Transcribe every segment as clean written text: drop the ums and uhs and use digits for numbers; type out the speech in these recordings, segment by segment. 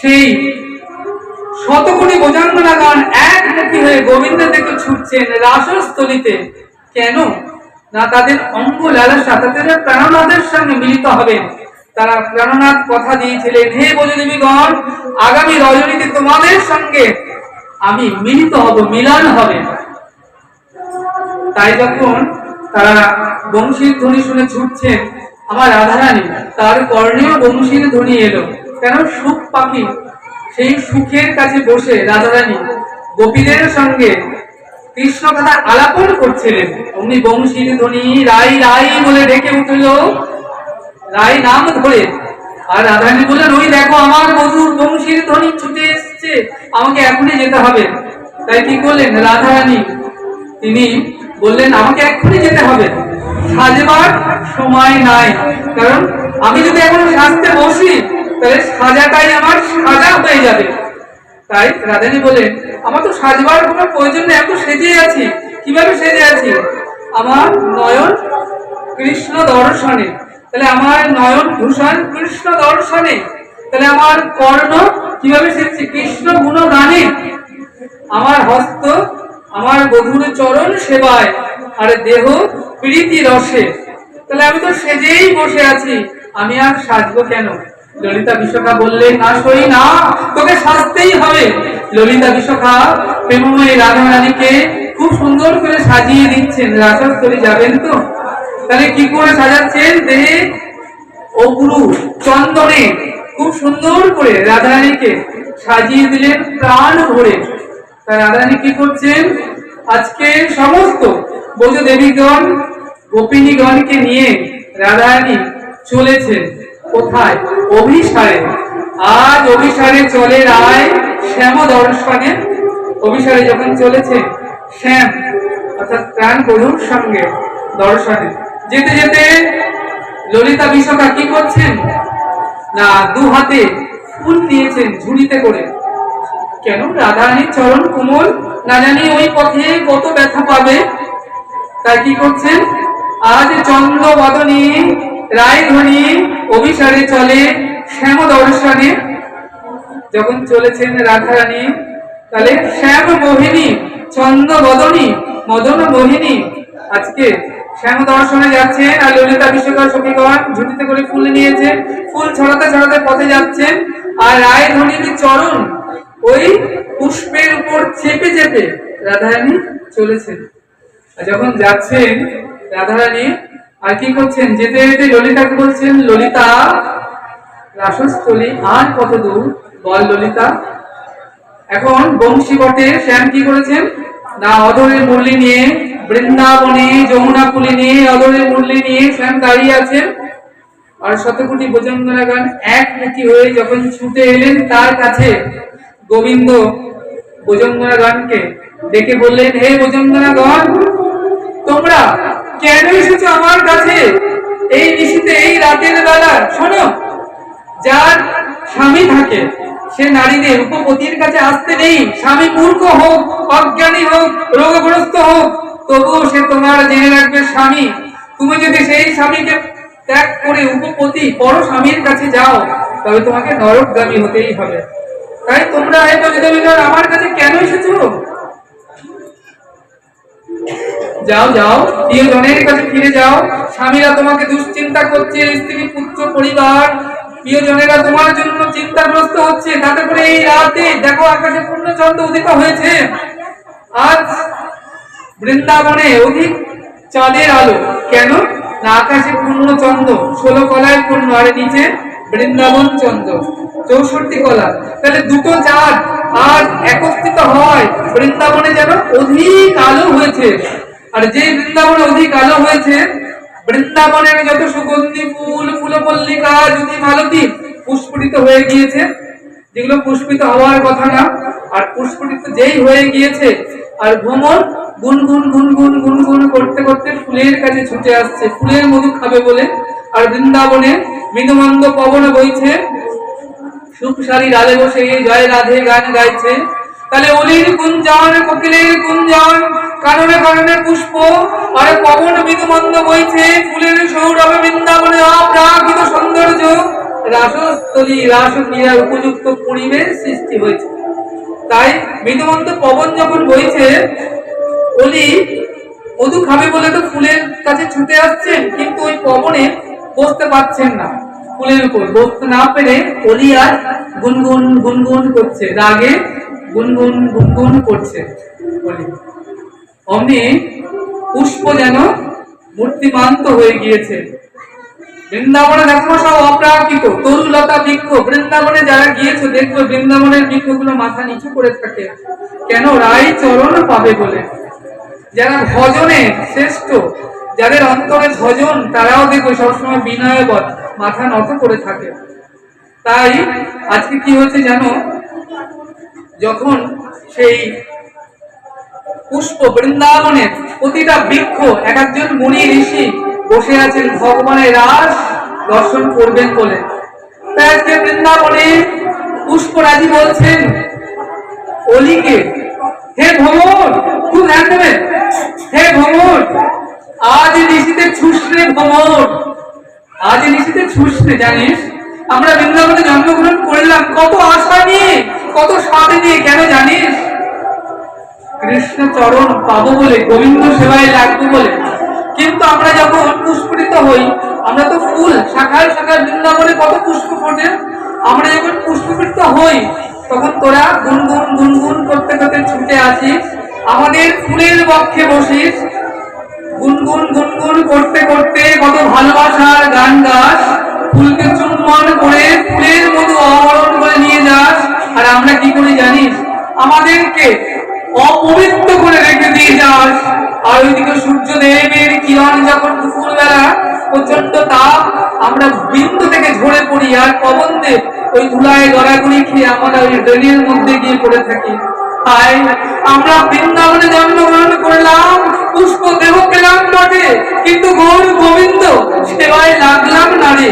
সেই শতকোটি ভুজঙ্গনাগণ একমুখী হয়ে গোবিন্দের দিকে ছুটছেন রাসস্থলিতে। কেন না, তাদের অঙ্গ লালসা, তাদের প্রাণনাথের সঙ্গে মিলিত হবেন। তারা প্রাণনাথ কথা দিয়েছিলেন, হে ব্রজদেবীগণ, আগামী রজনীতে তোমাদের সঙ্গে আমি মিলিত হব, মিলন হবে। তাই যখন তারা বংশীর ধ্বনি শুনে ছুটছেন, আমার রাধারানী তার কর্ণেও বংশীর ধ্বনি এলো। কেন, সুখ পাখি সেই সুখের কাছে বসে রাধারানী গোপীদের সঙ্গে কৃষ্ণ কথা আলাপন করছিলেন। অমনি বংশীর ধ্বনি রাই রাই বলে ডেকে উঠল, রাই নাম ধরে। আর রাধারানী বললেন, ওই দেখো আমার বধূর বংশীর ধ্বনি ছুটে এসছে, আমাকে এখনই যেতে হবে। তাই কি করলেন রাধারানী, তিনি বললেন আমাকে এক্ষুনি যেতে হবে, সাজবার সময় নাই। কারণ আমি যদি এখন সাজতে বসি তাহলে সাজাটাই আমার সাজা হয়ে যাবে। তাই রাধারানী বলেন, আমার তো সাজবার কোনো প্রয়োজন নেই, এত সেজে আছি। কিভাবে সেজে আছি? আমার নয়ন কৃষ্ণ দর্শনে, তাহলে আমার নয়ন ভূষণ কৃষ্ণ দর্শনে, তাহলে আমার কর্ণ কিভাবে সেজছি? কৃষ্ণ গুণ গানে, আমার হস্ত আমার বধূর চরণ সেবায়, আর দেহ প্রীতি রসে। তাহলে আমি তো সেজেই বসে আছি, আমি আর সাজবো কেন? ললিতা বিশাখা বললেন, না সই না, তোকে সাজতেই হবে। ললিতা বিশাখা প্রেমময়ী রাধারানীকে খুব সুন্দর করে সাজিয়ে দিচ্ছেন। রাসস্থলে যাবেন তো, তাহলে কি করে সাজাচ্ছেন? দেহে অগুরু চন্দনে খুব সুন্দর করে রাধারানীকে সাজিয়ে দিলেন প্রাণ ভরে। তাই রাধারানী কি করছেন? আজকে সমস্ত ব্রজ দেবীগণ গোপিনীগণকে নিয়ে রাধারানী চলেছেন কোথায়? অভিসারে। আজ অভিসারে চলে রায় শ্যাম দর্শনে। অভিসারে যখন চলেছে শ্যাম অর্থাৎ প্রাণ বধূর সঙ্গে দর্শনে, যেতে যেতে ললিতা বিশাখা কি করছেন না, দু হাতে ফুল নিয়েছেন ঝুড়িতে করে। কেন? রাধারানীর চরণ কোমল, না জানি ওই পথে কত ব্যথা পাবে। তাই কি করছেন? আজ চন্দ্র বদনী রায় ধ্বনি অভিসারে চলে শ্যাম দর্শনে। যখন চলেছেন রাধারানী, তাহলে শ্যাম মোহিনী চন্দ্র বদনী মদন মোহিনী আজকে শ্যাম দর্শনে যাচ্ছেন। আর ললিতা বিশাখা সখীগণ ঝুড়িতে করে ফুল নিয়েছেন, ফুল ছড়াতে ছড়াতে পথে যাচ্ছেন। আর রায় ধ্বনির চরণ ওই পুষ্পের উপর চেপে চেপে রাধারানী চলেছেন। আর যখন যাচ্ছেন রাধারানী আর কি করছেন? যেতে যেতে ললিতাকে বলছেন, ললিতা রাসস্থলী আর কত দূর বল ললিতা। এখন বংশী বটে শ্যাম কি করেছেন না, অধরের মুরলি নিয়ে বৃন্দাবনে যমুনা কুলে নিয়ে অধরের মুরলি নিয়ে শ্যাম দাঁড়িয়ে আছেন। আর শতকোটি ভুজঙ্গনাগণ একমুখী হয়ে যখন ছুটে এলেন তার কাছে, গোবিন্দ ভুজঙ্গনাগণকে ডেকে বললেন, হে ভুজঙ্গনাগণ, তোমরা কেন এসেছো আমার কাছে এই নিশীথে, এই রাতের বেলা? শোনো, যার স্বামী থাকে সে নারীদের উপপতির কাছে আসতে নেই। স্বামী মূর্খ হোক, অজ্ঞানী হোক, রোগগ্রস্ত হোক, তবুও সে তোমার জেনে রাখবে স্বামী। তুমি যদি সেই স্বামীকে ত্যাগ করে উপপতি পর স্বামীর কাছে যাও, তবে তোমাকে নরকগামী হতেই হবে। তাই তোমরা আমার কাছে কেন এসেছো? যাও যাও, প্রিয়জনের কাছে ফিরে যাও। স্বামীরা তোমাকে দুশ্চিন্তা করছে, স্ত্রী পুত্র পরিবার প্রিয়জনেরা তোমার জন্য চিন্তাগ্রস্ত হচ্ছে। তাতে করে এই রাতে দেখো আকাশে পূর্ণচন্দ্র উদিত হয়েছে। আজ বৃন্দাবনে অধিক চাঁদের আলো। কেন না, আকাশে পূর্ণচন্দ্র 16 কলায় পূর্ণ, আর নিচে বৃন্দাবন চন্দ্র 64 কলা। তাহলে দুটো চাঁদ আজ একত্রিত হয়, বৃন্দাবনে যেন অধিক আলো হয়েছে। আর যে বৃন্দাবনে অধিক আলো হয়েছে, বৃন্দাবনের যত সুগন্ধি ফুল, ফুলপল্লিকা, জ্যোতি মালতী পুষ্পিত হয়ে গিয়েছে, যেগুলো পুষ্পিত হওয়ার কথা না, আর পুষ্পিত যেই হয়ে গিয়েছে, আর ভ্রমর গুনগুন গুনগুন গুনগুন করতে করতে ফুলের কাছে ছুটে আসছে, ফুলের মধু খাবে বলে। আর বৃন্দাবনে মৃদুমন্দ পবন বইছে, সুখসারী ডালে বসে জয় রাধে গান গাইছে। তাহলে অলির কুঞ্জন, কোকিলের কুঞ্জন, কাননে কাননে পুষ্প, আর পবন মৃদুমন্দ বইছে, ফুলের সৌরভে বৃন্দাবনে অপ্রাকৃত সৌন্দর্য। রাসস্থলী রাসক্রিয়ার উপযুক্ত পরিবেশ সৃষ্টি হয়েছে। তাই মৃদুমন্ত পবন যখন বইছে, অলি মধু খাবে বলে তো ফুলের কাছে ছুটে আসছেন, কিন্তু ওই পবনে বসতে পারছেন না। ফুলের উপর বসতে না পেরে অলি আর গুনগুন গুনগুন করছে, রাগে গুনগুন গুনগুন করছে অলি। অমনি পুষ্প যেন মূর্তিমান্ত হয়ে গিয়েছে। বৃন্দাবনে দেখো সব অপ্রাকৃত তরুলতা বৃক্ষ। বৃন্দাবনে যারা গিয়েছে দেখবে বৃন্দাবনের বৃক্ষগুলো মাথা নিচু করে থাকে, কেন? রাই চরণ পাবে বলে। যারা ভজনে শ্রেষ্ঠ, যাদের অন্তরে ভজন, তারাও দেখবে সবসময় বিনয়বৎ মাথা নত করে থাকে। তাই আজকে কি হয়েছে জানো, যখন সেই পুষ্প বৃন্দাবনের প্রতিটা বৃক্ষ এক একজন মুনি ঋষি বসে আছেন ভগবানের রাস দর্শন করবেন বলে। তাই আজকে বৃন্দাবনে পুষ্পরাজি বলছেন অলিকে, হে ভ্রমর, খুব ধ্যান দেবেন, হে ভ্রমর, আজ ঋষিতে ছুসরে ভ্রমর, আজ ঋষিতে ছুসরে। জানিস আমরা বৃন্দাবনে জন্মগ্রহণ করলাম কত আশা নিয়ে, কত স্বাদ নিয়ে, কেন জানিস? কৃষ্ণ চরণ পাবো বলে, গোবিন্দ সেবায় লাগবো বলে। কিন্তু আমরা যখন পুষ্পিত হই, আমরা তো ফুল, শাখায় শাখায় বৃন্দাবনে কত পুষ্প ফোটে, আমরা যখন পুষ্পিত হই তখন তোরা গুনগুন গুনগুন করতে করতে ছুটে আসিস, আমাদের ফুলের বক্ষে বসিস, গুনগুন গুনগুন করতে করতে কত ভালোবাসার গান গাস, ফুলকে চুম্বন করে ফুলের মতো আহরণ করে নিয়ে যাস। আর আমরা কি করি জানিস? আমাদেরকে অপবিত্র করে রেখে দিয়ে যাস। আর ওইদিকে সূর্যদেবের কিরণ যখন দুপুরবেলা প্রচন্ড তাপ, আমরা বিন্দু থেকে ঝরে পড়ি, আর পবন দেব ওই ধুলায় গড়াগড়ি খেয়ে আমরা ওই ড্রেনের মধ্যে গিয়ে পড়ে থাকি। তাই আমরা বৃন্দাবনে জন্মগ্রহণ করলাম, পুষ্প দেহ পেলাম বটে, কিন্তু গৌর গোবিন্দ সেবায় লাগলাম না রে।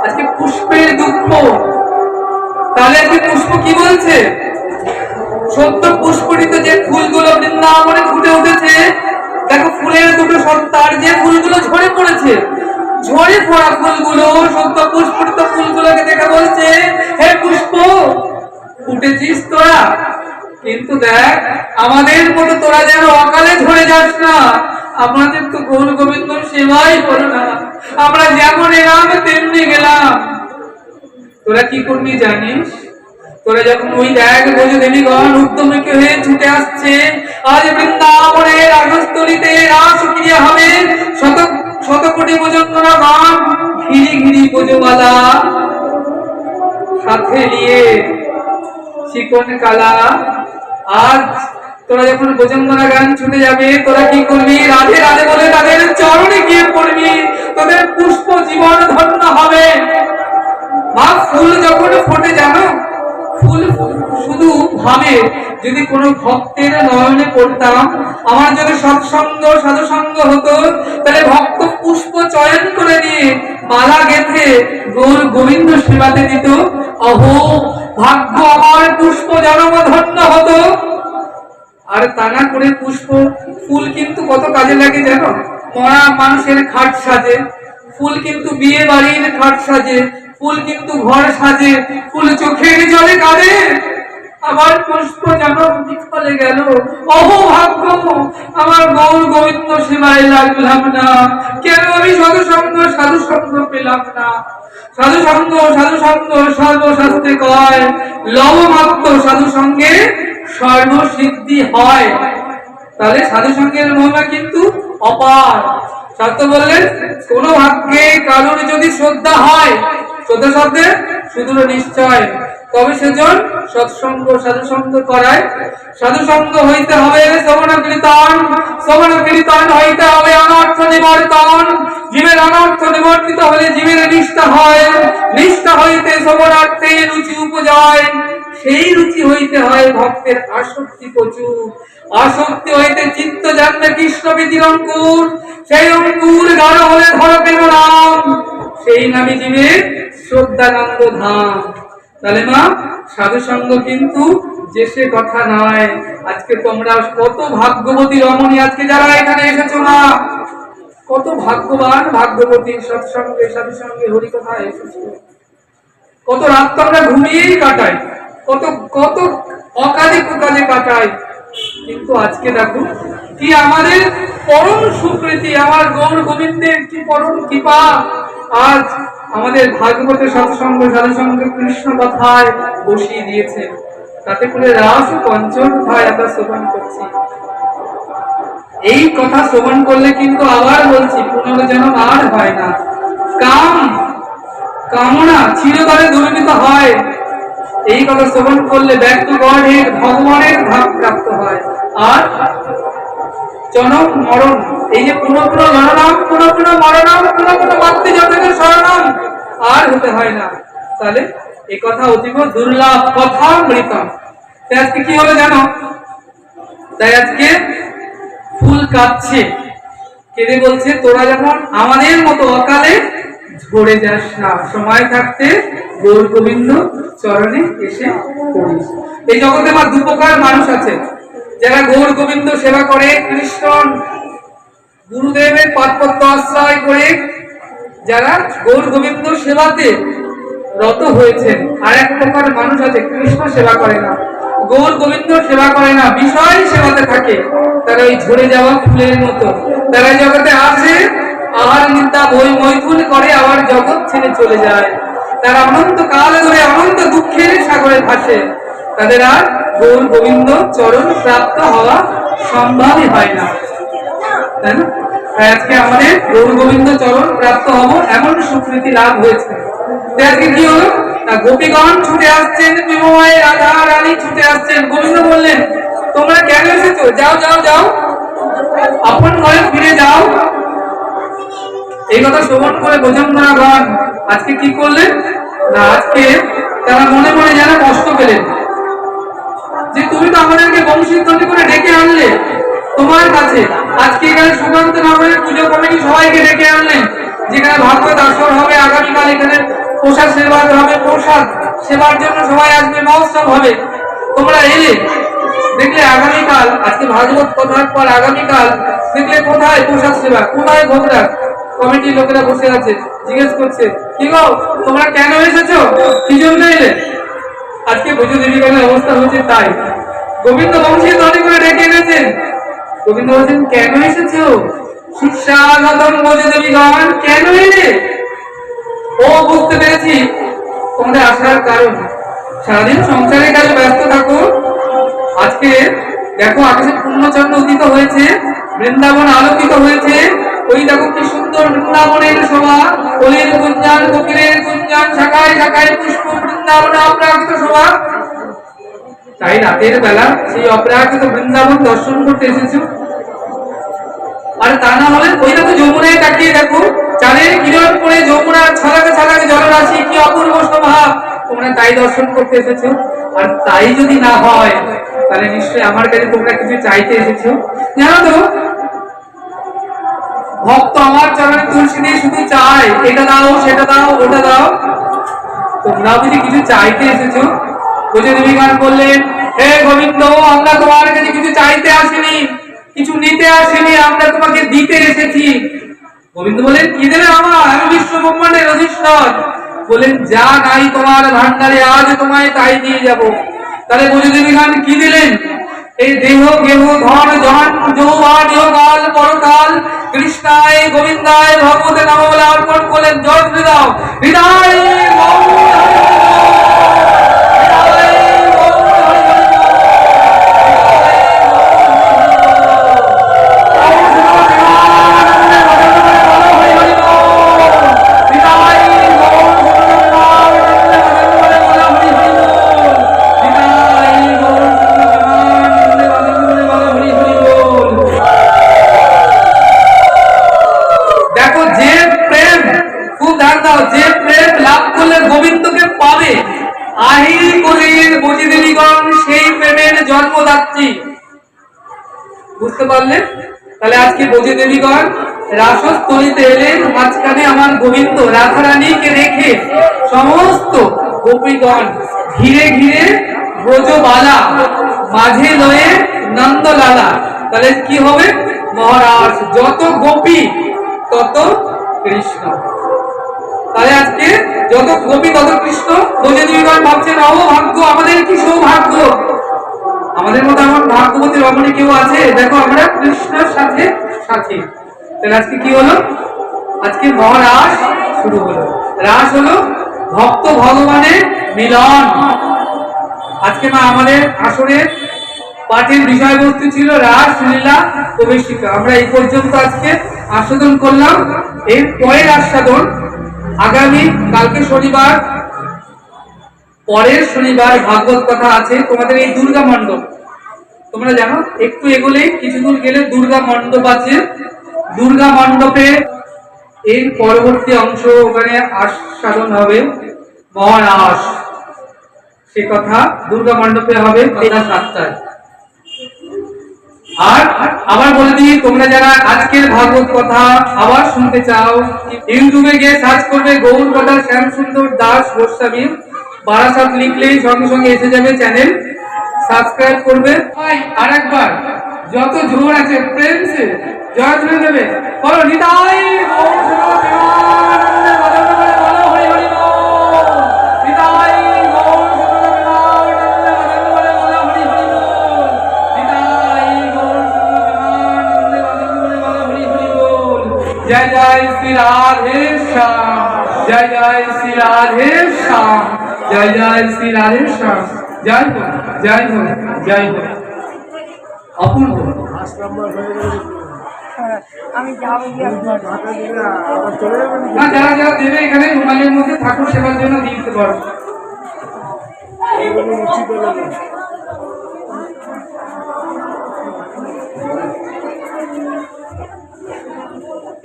আজকে পুষ্পের দুঃখ। তাহলে আজকে পুষ্প কি বলছে? সত্য পুষ্পরিত যে ফুলগুলো বৃন্দাবনে ফুটে উঠেছে, দেখো ফুলের দুটো সত্তার যে ফুলগুলো ঝরে পড়েছে, ঝরে পড়া ফুলগুলো, সত্য পুষ্পরিত ফুলগুলোকে দেখে বলছে, হে পুষ্প, ফুটেছিস তোরা, কিন্তু দেখ আমাদের মতো তোরা যেন অকালে ঝরে যাস না। আমাদের তো গৌর গোবিন্দ সেবাই করো না, আমরা যেমন এলাম তেমনি গেলাম। তোরা কি করবি জানিস? তোরা যখন ওই দেখ বোঝে দেবীগণ উদ্যমীকে হয়ে ছুটে আসছে, আজ বৃন্দাবনের রাসস্থলীতে রাস ক্রিয়া হবে, শত শত কোটি বোজঙ্গনা গান, ঘিরি ঘিরি বোজবালা সাথে নিয়ে চিকন কালা। আজ তোরা যখন বোজঙ্গনা গান ছুটে যাবে, তোরা কি করবি? রাধে রাধে বলে তাদের চরণে গিয়ে পড়বি, তোদের পুষ্প জীবন ধন্য হবে। মা ফুল যখন ফোটে জানো, ফুল শুধু ভাবে যদি কোনো ভক্তের নয়নে পড়তাম, আমার যদি সৎসঙ্গ সাধুসঙ্গ হতো, তাহলে ভক্ত পুষ্প চয়ন করে নিয়ে মালা গেঁথে গৌর গোবিন্দ সেবাতে দিত। অহো ভাগ্য আমার, পুষ্প জন্ম ধন্য হতো। আর তা না করে পুষ্প ফুল কিন্তু কত কাজে লাগে জানো? মরা মানুষের খাট সাজে ফুল, কিন্তু বিয়ে বাড়ির খাট সাজে ফুল, কিন্তু ঘর সাজে ফুল, চোখের জলে কাঁদে। আমার পুষ্প যেন বিফলে গেল, অহো ভাগ্য আমার, গৌর গোবিন্দ সেবায় লাগলাম না, কেন আমি সাধুসঙ্গ সাধুসঙ্গ পেলাম না? সাধুসঙ্গ সাধুসঙ্গ সর্বশাস্ত্রে কয়, লবমাত্র সাধুসঙ্গে সর্বসিদ্ধি হয়। তাহলে সাধুসঙ্গের মহিমা কিন্তু অপার। শাস্ত্র বললেন, কোন ভাগ্যে কারোর যদি শ্রদ্ধা হয়, শ্রদ্ধা শব্দে সুদূর নিশ্চয়, তবে সেজন সৎসঙ্গ সাধুসঙ্গ করায়। সাধুসঙ্গ হইতে হবে শ্রবণ কীর্তন, শ্রবণ কীর্তন হইতে হবে অনর্থ নিবর্তন, জীবের অনর্থ নিবর্তিত হলে জীবের নিষ্ঠা হয়, নিষ্ঠা হইতে শ্রবণার্থে রুচি উপজয়, সেই রুচি হইতে হয় ভক্তের আসক্তি প্রচুর, আসক্তি হইতে চিত্ত জানবে কৃষ্ণ প্রীতির অঙ্কুর, সেই অঙ্কুর গাঢ় হলে ধর প্রেম নাম, সেই নামে জীবের শ্রদ্ধানন্দ ধাম। তাহলে মা সাধুসঙ্গ কিন্তু যে সে কথা নয়। আজকে তোমরা কত ভাগ্যবতী রমণী, আজকে যারা এখানে এসেছো মা, কত ভাগ্যবান ভাগ্যবতী, সৎসঙ্গে সাধুসঙ্গে হরিকথায় এসেছো। কত রাত তো আমরা ঘুমিয়েই কাটাই, কত কত অকাজে কুকাজে কাটাই, কিন্তু আজকে দেখো কি আমাদের পরম সুকৃতি, আমার গৌর গোবিন্দের কি পরম কৃপা, আজ আমাদের ভাগবতের সৎসঙ্গ সাধুসঙ্গ কৃষ্ণ কথায় বসিয়ে দিয়েছে, তাতে করে রাস পঞ্চম কথায় আমরা শ্রবণ করছি। এই কথা শ্রবণ করলে কিন্তু আবার বলছি পুনর্জন্ম আর হয় না, কামনা চিরতরে দূরীভূত হয়। এই কথা শ্রবণ করলে ব্যাক টু গডহেড, ভগবানের ধাম প্রাপ্ত হয়। আর জনম মরণ, এই যে পুনঃ পুনঃ জননাম, পুনঃ পুনঃ মরণাম, পুনঃ পুনঃ মাতৃ জনকের শরণাম আর হতে হয় না। তাহলে এই কথা অতীব দুর্লভ, কথা মৃতম। তাই আজকে কি হলো জানো? তাই আজকে ফুল কাঁদছে, কেঁদে বলছে তোরা যেমন আমাদের মতো অকালে ঝরে যাস না, সময় থাকতে গৌর গোবিন্দ চরণে এসে পড়িস। এই জগতে আমার দু প্রকার মানুষ আছে, যারা গৌর গোবিন্দ সেবা করে, কৃষ্ণ গুরুদেবের পাদপদ্ম আশ্রয় করে যারা গৌর গোবিন্দ সেবাতে রত হয়েছেন। আর এক প্রকার মানুষ আছে কৃষ্ণ সেবা করে না, গৌর গোবিন্দ সেবা করে না, বিষয় সেবাতে থাকে। তারা ওই ঝরে যাওয়া ফুলের মতো, তারা জগতে আসে, আহার নিন্দা বই মৈথুন করে, আবার জগৎ ছেড়ে চলে যায়। তারা অনন্ত কাল ধরে অনন্ত দুঃখের সাগরে ভাসে, তাদের আর গৌর গোবিন্দ চরণ প্রাপ্ত হওয়া সম্ভবই হয় না, তাই না? আজকে আমাদের গৌর গোবিন্দ চরণ প্রাপ্ত হব এমন সুকৃতি লাভ হয়েছে। আজকে কি হলো? গোপীগণ ছুটে আসছেন, প্রেমময় রাধা রানী ছুটে আসছেন। গোবিন্দ বললেন তোমরা কেন এসেছো? যাও যাও যাও, আপন ঘরে ফিরে যাও। এই কথা শ্রবণ করে ভোজনগণ আজকে কি করলেন না, আজকে তারা মনে মনে যেন কষ্ট পেলেন যে তুমি তো আমাদেরকে বংশীধ্বনি করে ডেকে আনলে তোমার কাছে। আজকে এখানে সুকান্ত নগরের পুজো কমিটি সবাইকে ডেকে আনলেন, যেখানে ভাগবত আসর হবে, আগামীকাল এখানে প্রসাদ সেবা হবে, প্রসাদ সেবার জন্য সবাই আসবে, মহোৎসব হবে। তোমরা এলে, দেখলে আগামীকাল, আজকে ভাগবত কথার পর আগামীকাল দেখলে কোথায় প্রসাদ সেবা, কোথায় ভোগরাগ, কমিটির লোকেরা বসে আছে, জিজ্ঞেস করছে কি গো তোমরা কেন এসেছো, কি জন্য এলে? আজকে ভোজদেবীগণের অবস্থা হচ্ছে তাই, গোবিন্দ বংশীধ্বনি করে ডেকে এনেছেন। গোবিন্দ বলছেন কেন এসেছো? শিক্ষাগতম ভোজদেবীগণ কেন এলে? ও বুঝতে পেরেছি তোমাদের আসার কারণ, সারাদিন সংসারের কাজে ব্যস্ত থাকো। আজকে দেখো আকাশে পূর্ণচন্দ্র উদিত হয়েছে, বৃন্দাবন আলোকিত হয়েছে, ওই দেখো কি সুন্দর বৃন্দাবনের শোভা, কলির গুঞ্জান, কোকিলের গুঞ্জান, শাখায় শাখায় পুষ্প, বৃন্দাবনে অপ্রাকৃত শোভা। তাই রাতের বেলা সেই অপ্রাকৃত বৃন্দাবন দর্শন করতে এসেছো। আর তা না হলে ওই দেখো যমুনায় তাকিয়ে দেখো, চাঁদের কিরণ পড়ে যমুনার ছলাকে ছলাকে জলরাশি, কি অপূর্ব শোভা, তোমরা তাই দর্শন করতে এসেছো। আর তাই যদি না হয় তাহলে নিশ্চয়ই আমার কাছে তোমরা কিছু চাইতে এসেছো। জানো তো ভক্ত আমার চরণে তুলসী দিয়ে শুধু চায় এটা দাও সেটা দাও ওটা দাও, তোমরাও যদি কিছু চাইতে এসেছো। ভোজদেবীগণ বললেন হে গোবিন্দ আমরা তোমার কাছে কিছু চাইতে আসিনি, কিছু নিতে আসিনি, আমরা তোমাকে দিতে এসেছি। গোবিন্দ বলেন কি দেবে আমার, আমি বিশ্ব ব্রহ্মাণ্ডের অধীশ্বর। বলেন যা নাই তোমার ভান্ডারে আজ তোমায় তাই দিয়ে যাব। তাহলে ভোজদেবীগণ কি দিলেন? এই দেহ গেহ ধন জন যৌবন ইহকাল পরকাল কৃষ্ণায় গোবিন্দায় ভগবতে নমঃ বলে অর্পণ করলেন। জয় শ্রী দাও হৃদয় জন্মদাত্রী। বুঝতে পারলেন? তাহলে আজকে ভোজদেবীগণ রাসস্থলীতে এলেন, মাঝখানে আমার গোবিন্দ রাধারানীকে রেখে সমস্ত গোপীগণ ঘিরে ঘিরে ব্রজবালা, মাঝে লয়ে নন্দলালা। তাহলে কি হবে? মহারাজ যত গোপী তত কৃষ্ণ। তাহলে আজকে যত গোপী তত কৃষ্ণ, বোঝে দুইবার ভাবছেন ভাগ্য, আমাদের কি সৌভাগ্য, আমাদের মতো আমার ভাগ্যবতী রমণী কেউ আছে? দেখো আমরা কৃষ্ণের সাথে সাথী। তাহলে আজকে কি হলো? আজকে মহারাস শুরু হলো। রাস হলো ভক্ত ভগবানের মিলন। আজকে মা আমাদের আসরে পাঠের বিষয়বস্তু ছিল রাসলীলা প্রবেশিকা। আমরা এই পর্যন্ত আজকে আস্বাদন করলাম। এর পরের আস্বাদন আগামী কালকে শনিবার, পরের শনিবার ভাগবত কথা আছে। তোমাদের এই দুর্গা মণ্ডপ, তোমরা জানো একটু এগোলেই কিছু দূর গেলে দুর্গা মণ্ডপ আছে। দুর্গা মণ্ডপে এর পরবর্তী অংশ, ওখানে আস্বাদন হবে মহারাস। সে কথা দুর্গা মণ্ডপে হবে 7টায়। আর আবার বলে দিই, তোমরা যারা আজকের ভাগবত কথা আবার শুনতে চাও, ইউটিউবে গিয়ে সার্চ করবে গৌর কথা শ্যামসুন্দর দাস গোস্বামী, বারাসাত লিখলেই সঙ্গে সঙ্গে এসে যাবে চ্যানেল। সাবস্ক্রাইব করবে। আর একবার যত জোর আছে প্রেম সে জয় তুলে দেবে, বলো নিতাই গৌর প্রেমানন্দে বলো হরি হরি বল, নিতাই গৌর প্রেমানন্দে বলো হরি হরি বল, নিতাই গৌর প্রেমানন্দে বলো হরি হরি বল। জয় জয় শ্রী রাধে শ্যাম, জয় জয় শ্রী রাধে শ্যাম, জয় জয় শ্রী রাধে শ্যাম, জয় হো জয় হো জয় হো। অপূর্ব। আমি যাবো না, যারা যারা দেবে এখানে রুমালের মধ্যে ঠাকুর সেবার জন্য দিতে পারো।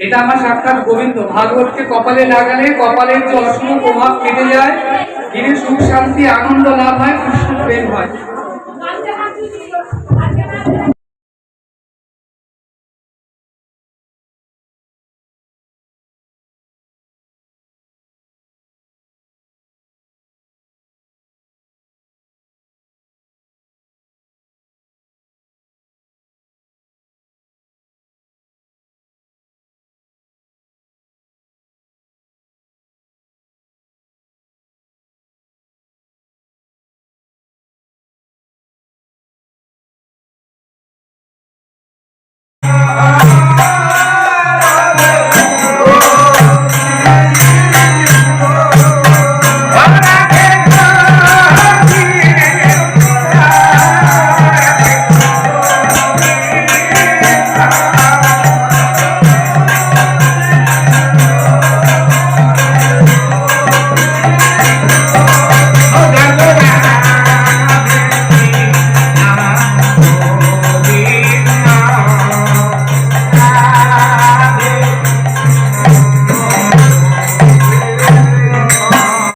এটা আমার সাক্ষাৎ গোবিন্দ। ভাগবতকে কপালে লাগালে কপালের যে অশুভ প্রভাব কেটে যায়, গিরির সুখ শান্তি আনন্দ লাভ হয়, কৃষ্ণ প্রেম হয়।